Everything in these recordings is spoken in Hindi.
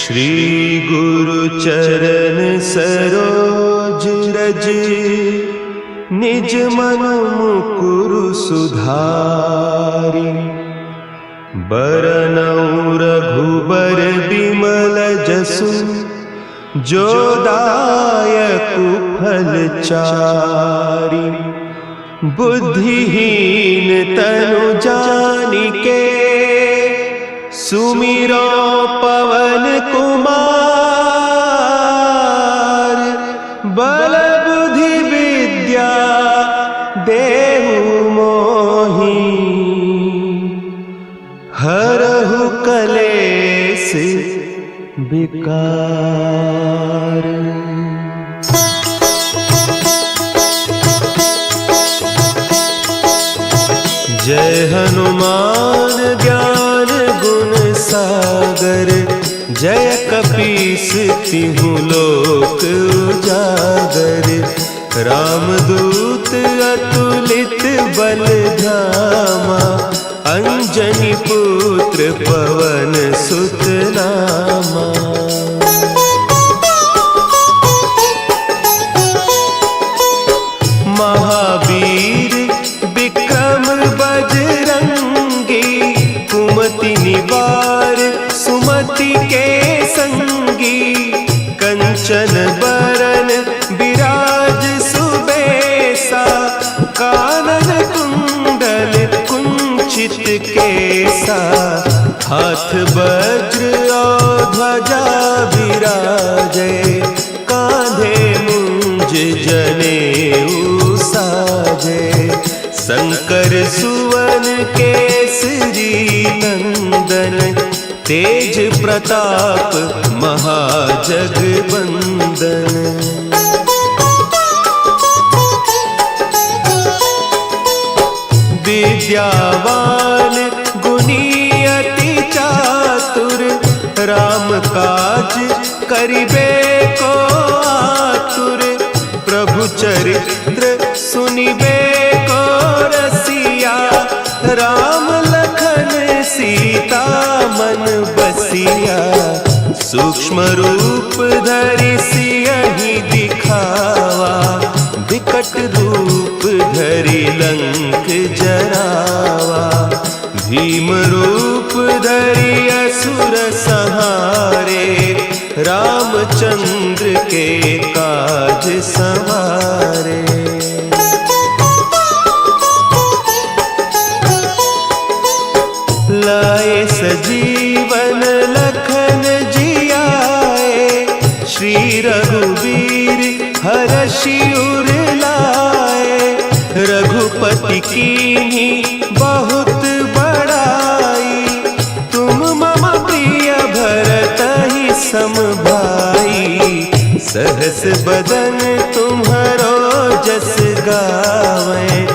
श्री गुरु चरण सरोज रज, निज मन मुकुरु सुधारि। बरनउँ रघुबर बिमल जसु, जो दायकु फल चारि। बुद्धिहीन तनु जानिके, सुमिरो पवन कुमार। बल बुद्धि विद्या देहु मोहि, हरहु कलेस विकार। जय हनुमान ज्ञान गुण सागर, जय कपीस तिहु लोक उजागर। रामदूत अतुलित बल धामा, अंजनी पुत्र पवन सुत नामा। महावीर विक्रम बजरंगी, कुमति निवार सुमति के संगी। कंचन बरन विराज सुबेसा, कानन कुंडल कुंचित केसा। हाथ वज्र और ध्वजा विराजे, कांधे मुंज जनेऊ साजे। शंकर सुवन केसरी नंदन, तेज प्रताप महाजगबंदन। विद्यावान गुणी अति चातुर, राम काज करिबे को आतुर। प्रभु चरित्र सुनिबे को रसिया, राम लखन सीता मन बसिया। सूक्ष्म रूप धरि सियहि दिखावा, विकट रूप धरि लंक जरावा। भीम रूप धरि असुर संहारे, रामचंद्र के काज संवारे। लाए सजीवन लखन जियाए, श्री रघुवीर हरषि उर लाए। रघुपति कीन्ही बहुत बड़ाई, तुम मम प्रिय भरतहि सम भाई। सहस बदन तुम्हरो जस गावें,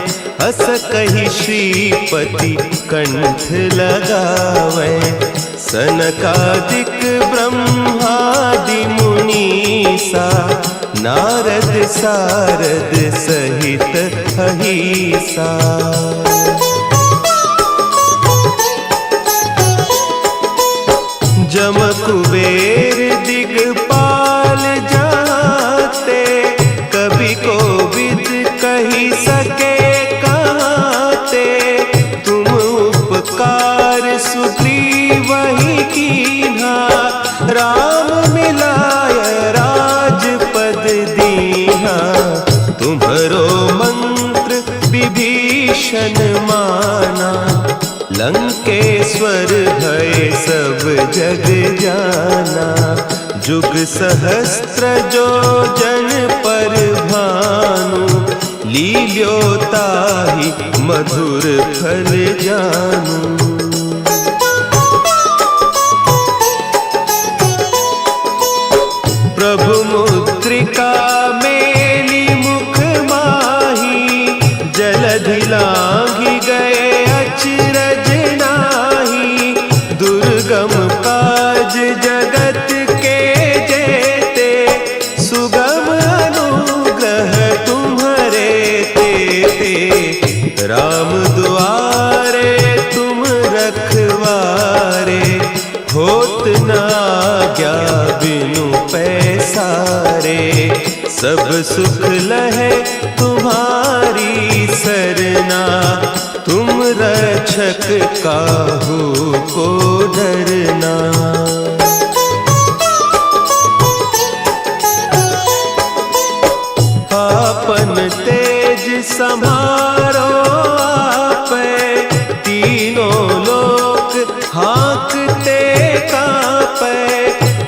हस कहि श्रीपति कंठ लगावें। सनकादिक ब्रह्मादि मुनीसा, नारद सारद सहित अहीसा। जम कुबेर दिगपाल जाते, कवि कोविद कहि सके कहते। तुम उपकार सुग्रीवहि कीन्हा, राम मिलाय राजपद दीन्हा। तुम्हरो मंत्र विभीषण माना, लंकेश्वर भय सब जग जाना। जुग सहस्त्र जो जन पर भानु, लील्योताहि मधुर फल जानू। प्रभु मुद्रिका मेली मुख माही, जलधि लांघि गए अचरज नाही। दुर्गम काज जगत के जेते, सुगम अनुग्रह तुम्हरे तेते। राम दुआरे तुम रखवारे, होत न आज्ञा बिनु पैसारे, सब सुख लहे तुम्हारी सरना, तुम रक्षक काहू को डरना। आपन तेज समारो आपे, तीनों लोक हाँकते कांपे,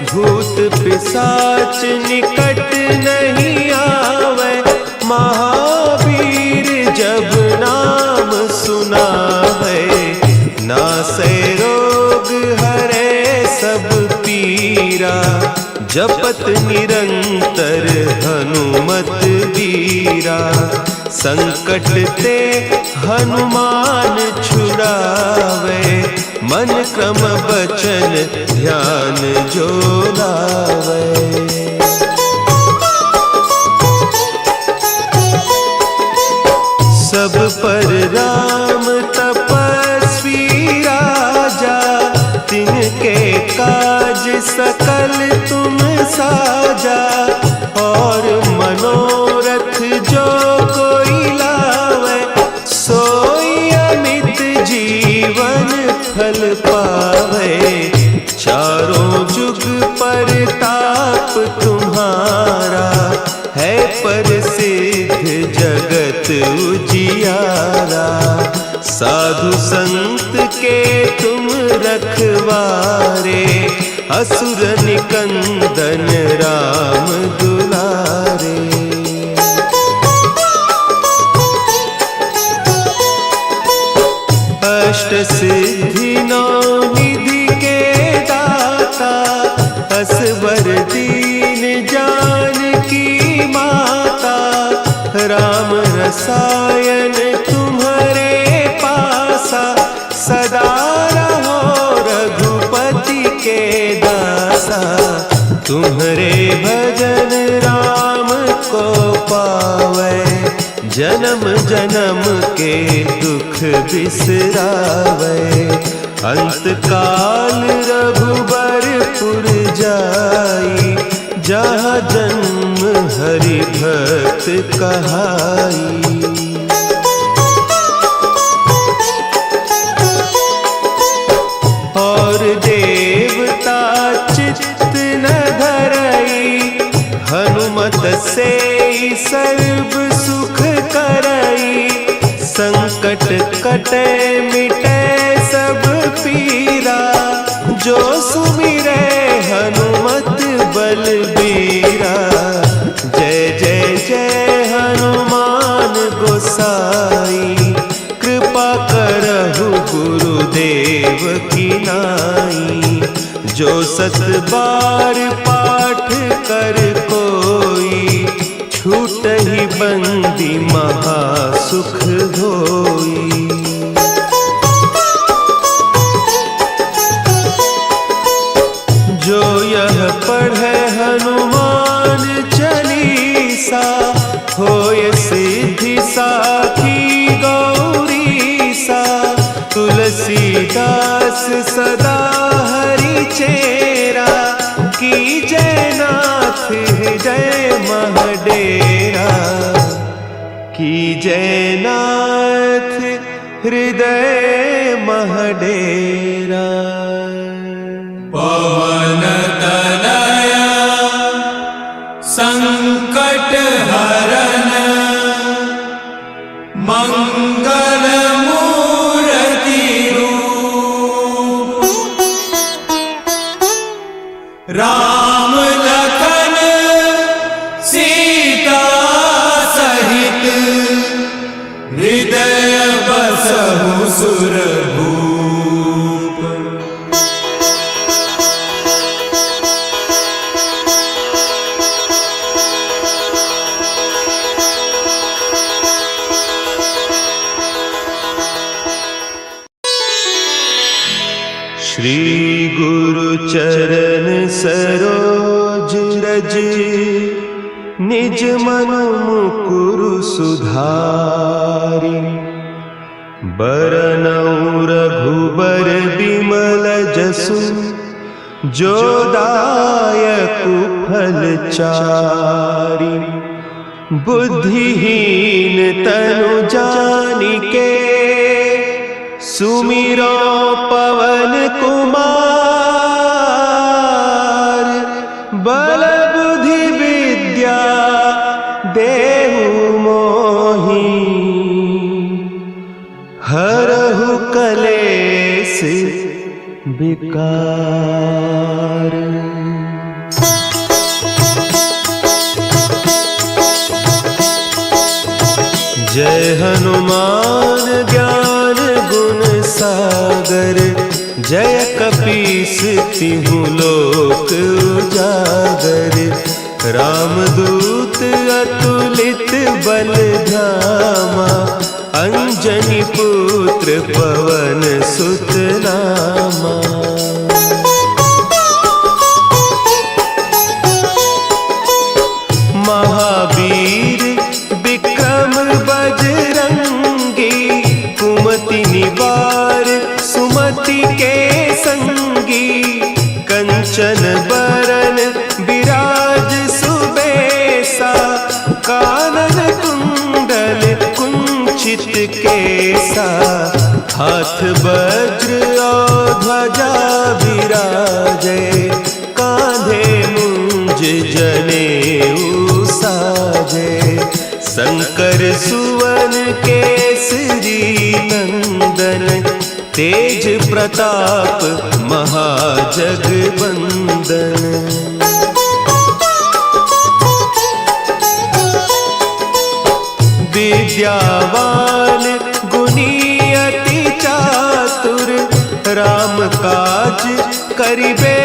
भूत पिशाच निकट नहीं आवे, महावीर जब नाम सुनावे, नासे रोग हरे सब पीरा, जपत निरंतर हनुमत वीरा, संकट ते हनुमान छुड़ावे, मन क्रम बचन ध्यान जो लावे। सब पर राम तपस्वी राजा, तिनके काज सकल तुम साजा, और मनोरथ जो कोई लावे, सोई अमित जीवन फल पावे, चारों जुग परताप तुम्हारा, है प्रसिद्ध जगत उजियारा, साधु संत के तुम रखवारे, असुर निकंदन राम दुलारे। अष्ट सिद्धि नौ निधि के दाता, असवर दीन जानकी माता, राम रसायन तुम्हारे पासा, सदा रहो रघुपति के दासा, तुम्हारे भजन राम को पावे, जन्म जन्म के दुख बिसरावे, अंत काल रघुबरपुर जाई, जहाँ जन्म हरि भक्त कहाई। और देवता चित्त न धरई, हनुमत से सर्व सुख करई, संकट कटे मिटे सब पीरा, जो सुमिरे हनुमत बलबीरा। जय जय जय हनुमान गोसाई, कृपा करहु गुरुदेव की नाई, जो सत बार पाठ कर कोई, छूटहि बंदी महासुख होई। जो यह पढ़े हनुमान चालीसा, होय सिद्धि साखी गौरीसा, तुलसीदास सदा हरि चेरा, की जय नाथ हृदय महडेरा, की जय नाथ हृदय महडेरा। पवन तनया संकट हरन, मंगल मूर्ति रूप, राम लखन सीता सहित, हृदय बसहु सुरभूप। श्री गुरु चरण सरोज रज, निज मन मुकुरु सुधारि, बरनउँ रघुबर बिमल जसु, जो दायक फलचारी। बुद्धिहीन तनु जानिके सुमिरो पवन कुमार। बल बुद्धि विद्या देहु मोहि हरहु कलेस विकार। जय हनुमान ज्ञान गुण सागर। जय कपीस तिहु लोक उजागर। रामदूत अतुलित बल धामा। अंजनी पुत्र पवन सुत नामा। महावीर विक्रम बजरंगी। कुमति निवार सुमति के संगी। कंचन बरन विराज सुबेसा। कानन कुंडल कुंचित केसा। हाथ वज्र और ध्वजा विराजे। कांधे मुंज जनेऊ साजे। शंकर सुवन केसरी नंदन। तेज प्रताप महाजगवंदन। विद्यावान गुणी अति चातुर। राम काज करिबे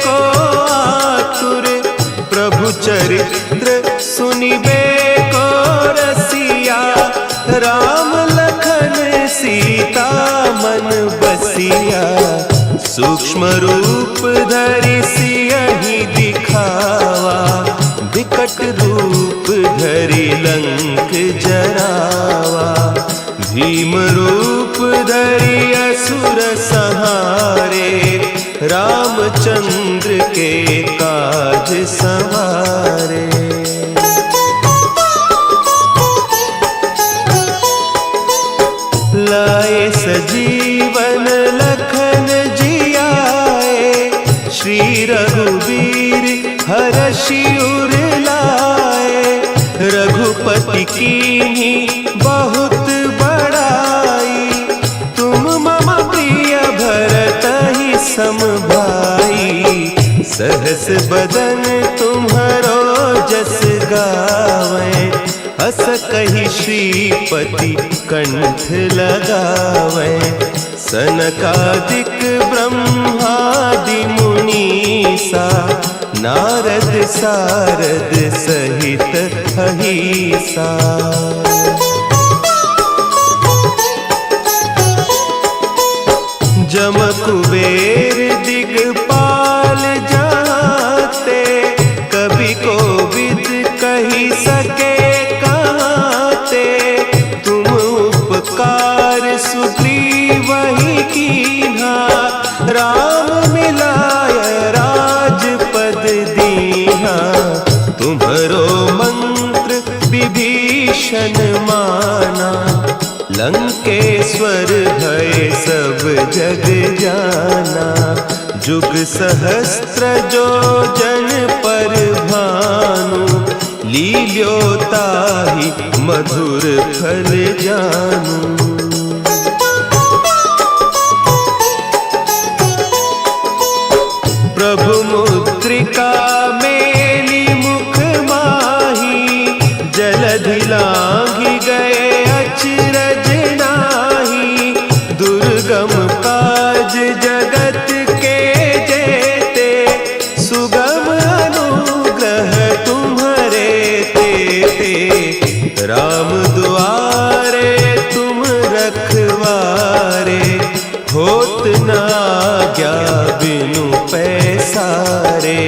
को आतुर। प्रभु चरित्र सुनिबे को रसिया। राम लखन सीता मन बसिया। सूक्ष्म रूप धरि सियहि दिखावा। विकट रूप धरि लंक जरावा। भीम रूप धरि असुर संहारे। रामचंद्र के काज संवारे। लाए सजीवन लखन जियाए। श्री रघुवीर हरषि उर लाए। रघुपति कीन्ही बहुत बड़ाई। तुम मम प्रिय भरतहि सम भाई। सहस बदन तुम्हरो जस गावें। हस कहि श्रीपति कंठ लगावें। सनकादिक ब्रह्मादि मुनीसा। नारद सारद सहित अहीसा। जम कुबेर दिगपाल जाते। कवि कोविद कही सके कहते। तुम उपकार सुग्रीवहि कीन्हा। राम मिलाय राजपद दीन्हा। तुम्हरो मंत्र विभीषण माना। लंकेश्वर भय सब जग जाना। जुग सहस्त्र जो जन पर भानु। लील्योताहि मधुर फल जानू। प्रभु मुद्रिका मेली मुख माही। जलधि लांघि गए अचरज नाही। दुर्गम काज जगत के जेते। सुगम अनुग्रह तुम्हरे तेते। राम दुआरे तुम रखवारे। होत न आज्ञा बिनु पैसारे।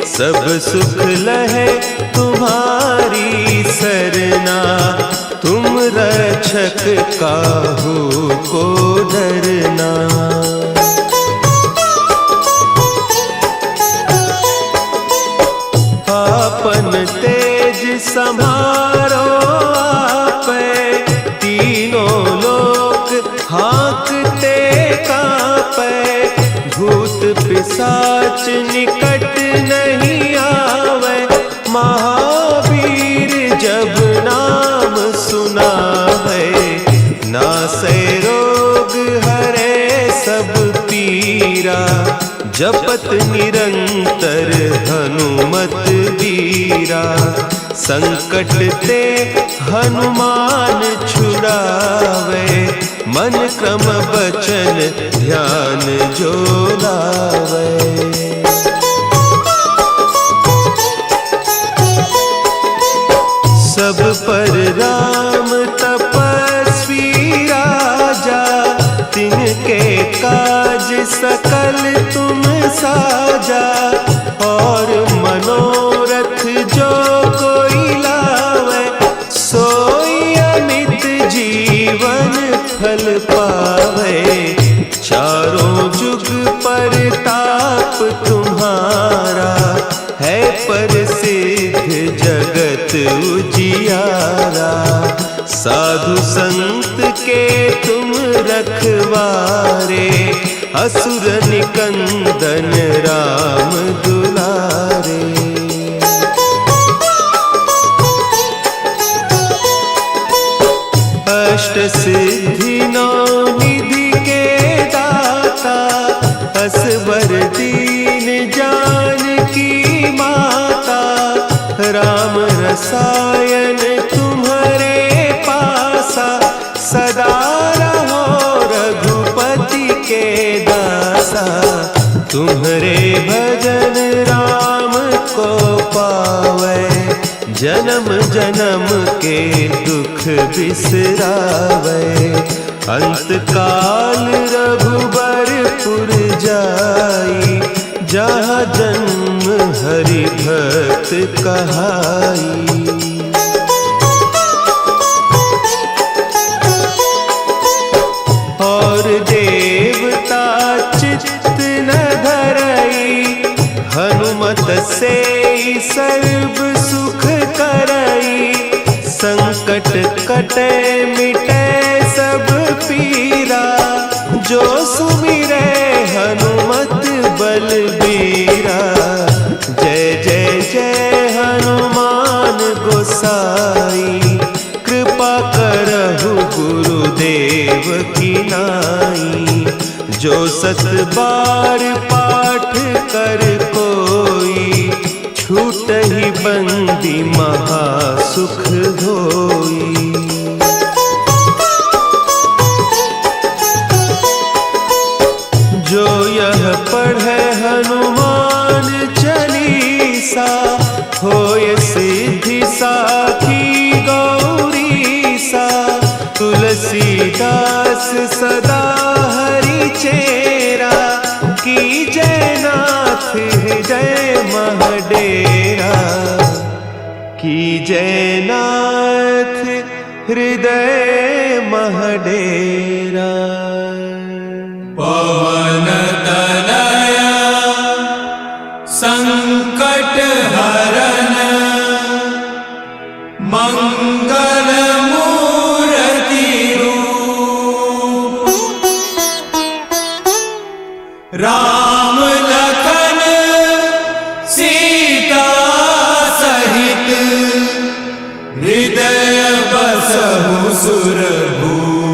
सब सुख लहे तुम्हारी सरना। तुम रक्षक काहू को डरना। संभारो आपे, तीनों लोक हाँकते कांपे, भूत पिशाच निकट नहीं आवे, महावीर जब नाम सुनावे, नासे रोग हरे सब पीरा, जपत निरंतर हनुमत बीरा, संकट ते हनुमान छुड़ावे, मन क्रम बचन ध्यान जो लावे। सब पर राम तपस्वी राजा, तिनके काज सकल तुम साजा, और मनोरथ जो कोई लावे, सोई अमित जीवन फल पावे, चारों जुग परताप तुम्हारा, है प्रसिद्ध जगत उजियारा, साधु संत के तुम रखवारे, असुर निकंदन राम दुलारे। अष्ट सिद्धि नौ निधि के दाता, असवर दीन जानकी माता, राम रसायन तुम्हारे पासा, सदा रहो रघुपति के दासा, तुम्हारे भजन राम को पावे, जन्म जन्म के दुख बिसरावे, अंत काल रघुबरपुर जाई, जहाँ जन्म हरि भक्त कहाई। और देवता चित्त न धरई, हनुमत से सर्व सुख करई, संकट कटे मिटे सब पीरा, जो सुमिरे हनुमत बलबीरा, जय जय जय हनुमान गोसाई, कृपा करहु गुरुदेव की नाई, जो सत बार पाठ कर कोई, छूट ही बंदी महासुख होई। जो यह पढ़े हनुमान चालीसा, होय सिद्धि साखी गौरीसा, तुलसीदास सदा हरि चेरा, की जयनाथ हृदय महडेरा, की जयनाथ हृदय महडेरा। पवन तनया संकट हरन, मंगल मूर्ति रूप, राम लखन सीता सहित, हृदय बसहु सुरभूप।